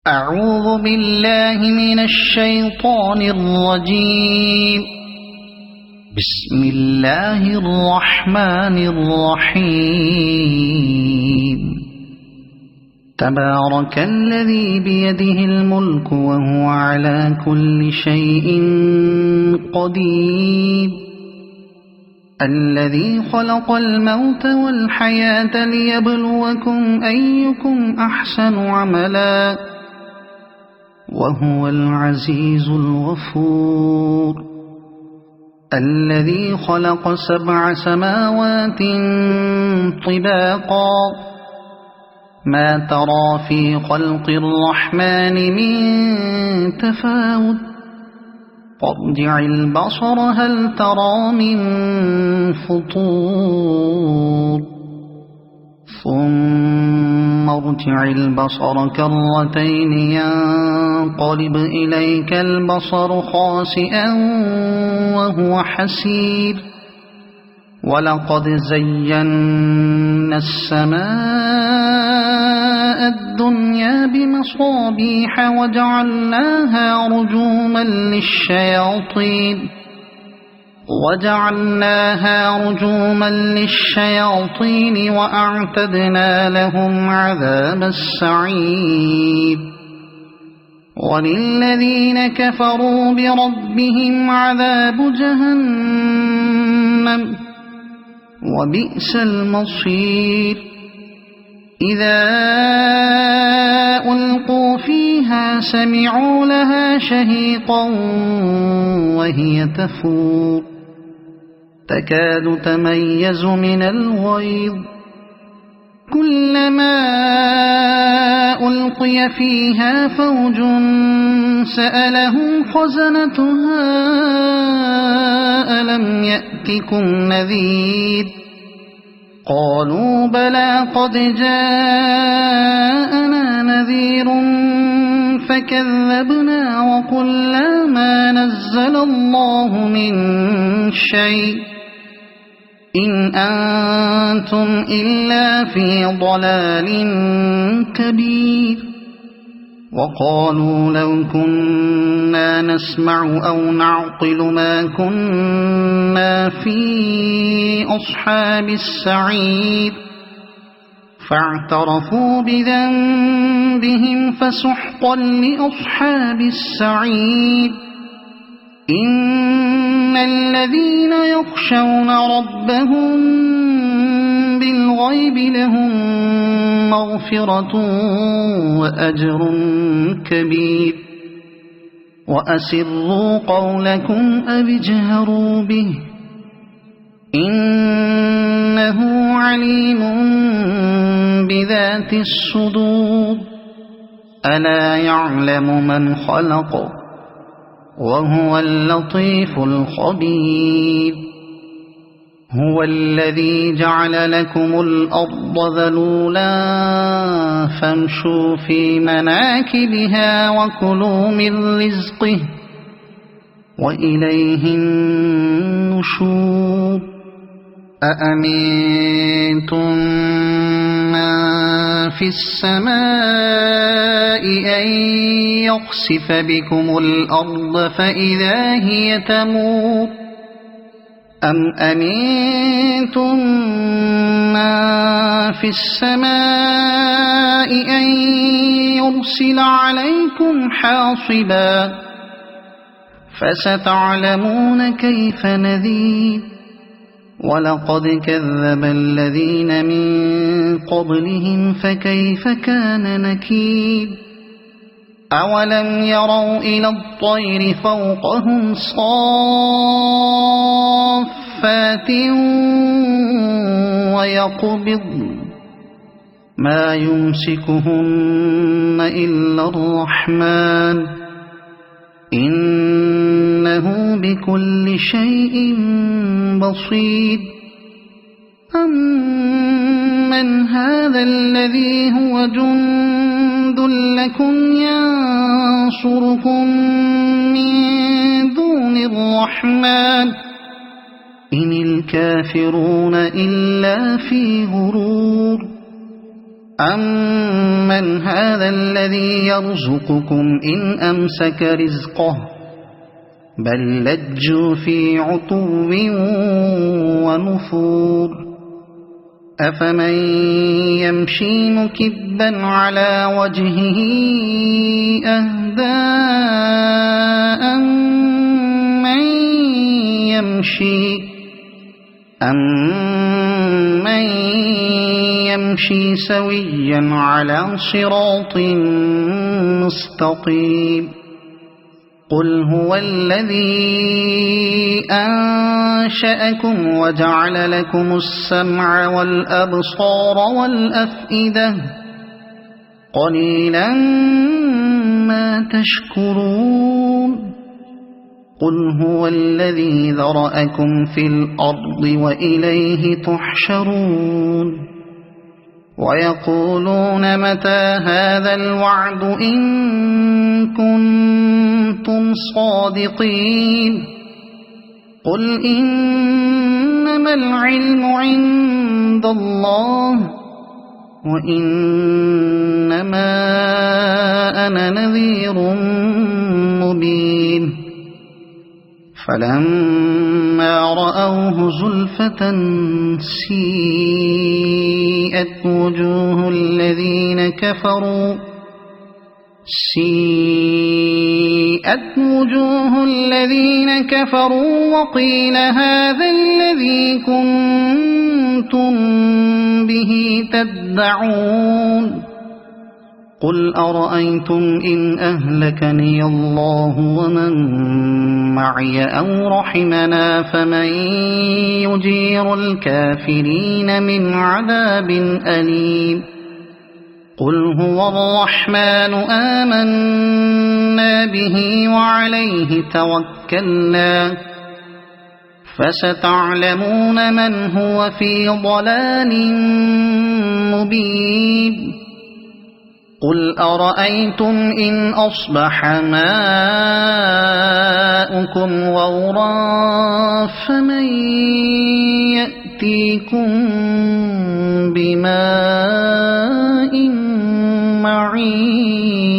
أعوذ بالله من الشيطان الرجيم. بسم الله الرحمن الرحيم. تبارك الذي بيده الملك وهو على كل شيء قدير. الذي خلق الموت والحياة ليبلوكم أيكم أحسن عملا وهو العزيز الغفور. الذي خلق 7 سماوات طباقا ما ترى في خلق الرحمن من تفاوت فارجع البصر هل ترى من فطور ثم ارجع البصر كرتين ينقلب إليك البصر خاسئا وهو حسير. ولقد زينا السماء الدنيا بمصابيح وجعلناها رجوما للشياطين وأعتدنا لهم عذاب السعير. وللذين كفروا بربهم عذاب جهنم وبئس المصير. إذا ألقوا فيها سمعوا لها شهيقا وهي تفور تكاد تميز من الغيظ. كلما ألقي فيها فوج سألهم خزنتها ألم يأتكم نذير قالوا بلى قد جاءنا نذير فكذبنا وقلنا ما نزل الله من شيء إن أنتم إلا في ضلال كبير. وقالوا لو كنا نسمع أو نعقل ما كنا في أصحاب السعير فاعترفوا بذنبهم فسحقا لأصحاب السعير. إن الذين يخشون ربهم بالغيب لهم مغفرة وأجر كبير. وأسروا قولكم أو اجهروا به إنه عليم بذات الصدور. ألا يعلم من خلق وهو اللطيف الخبير. هو الذي جعل لكم الأرض ذلولا فامشوا في مناكبها وكلوا من رزقه وإليه النشور. أأمنتم من في السماء أن يخسف بكم الأرض فإذا هي تمور أم أمنتم من في السماء أن يرسل عليكم حاصبا فستعلمون كيف نذير. ولقد كذب الذين من قبلهم فكيف كان نكير. أولم يروا إلى الطير فوقهم صافات ويقبضن ما يمسكهن إلا الرحمن إنه بكل شيء بصير. أمن هذا الذي هو جند لكم ينصركم من دون الرحمن إن الكافرون إلا في غرور. أَمَّنْ هَذَا الَّذِي يَرْزُقُكُمْ إِنْ أَمْسَكَ رِزْقَهُ بَل لَّجُّوا فِي عُتُوٍّ وَنُفُورٍ أَفَمَن يَمْشِي مُكِبًّا عَلَى وَجْهِهِ أَهْدَىٰ أَمَّن يَمْشِي سَوِيًّا عَلَى صِرَاطٍ مُّسْتَقِيمٍ قُلْ هُوَ الَّذِي أَنشَأَكُمْ وَجَعَلَ لَكُمُ السَّمْعَ وَالْأَبْصَارَ وَالْأَفْئِدَةَ قَلِيلًا مَّا تَشْكُرُونَ قُلْ هُوَ الَّذِي ذَرَأَكُمْ فِي الْأَرْضِ وَإِلَيْهِ تُحْشَرُونَ وَيَقُولُونَ مَتَىٰ هَٰذَا الْوَعْدُ إِن كُنتُمْ صَادِقِينَ قُلْ إِنَّمَا الْعِلْمُ عِندَ اللَّهِ وَإِنَّمَا أَنَا نَذِيرٌ مُّبِينٌ فَلَمَّا رَأَوْهُ زُلْفَةً سِيئَتْ وُجُوهُ الَّذِينَ كَفَرُوا وَقِيلَ هَٰذَا الَّذِي كُنتُم بِهِ تَدَّعُونَ قُلْ أَرَأَيْتُمْ إِنْ أَهْلَكَنِيَ اللَّهُ وَمَن مَّعِيَ أَوْ رَحِمَنَا فَمَن يُجِيرُ الْكَافِرِينَ مِنْ عَذَابٍ أَلِيمٍ قُلْ هُوَ الرَّحْمَٰنُ آمَنَّا بِهِ وَعَلَيْهِ تَوَكَّلْنَا فَسَتَعْلَمُونَ مَنْ هُوَ فِي ضَلَالٍ مُّبِينٍ قُلْ أَرَأَيْتُمْ إِنْ أَصْبَحَ مَاؤُكُمْ غَوْرًا فَمَن يَأْتِيكُم بِمَاءٍ مَّعِينٍ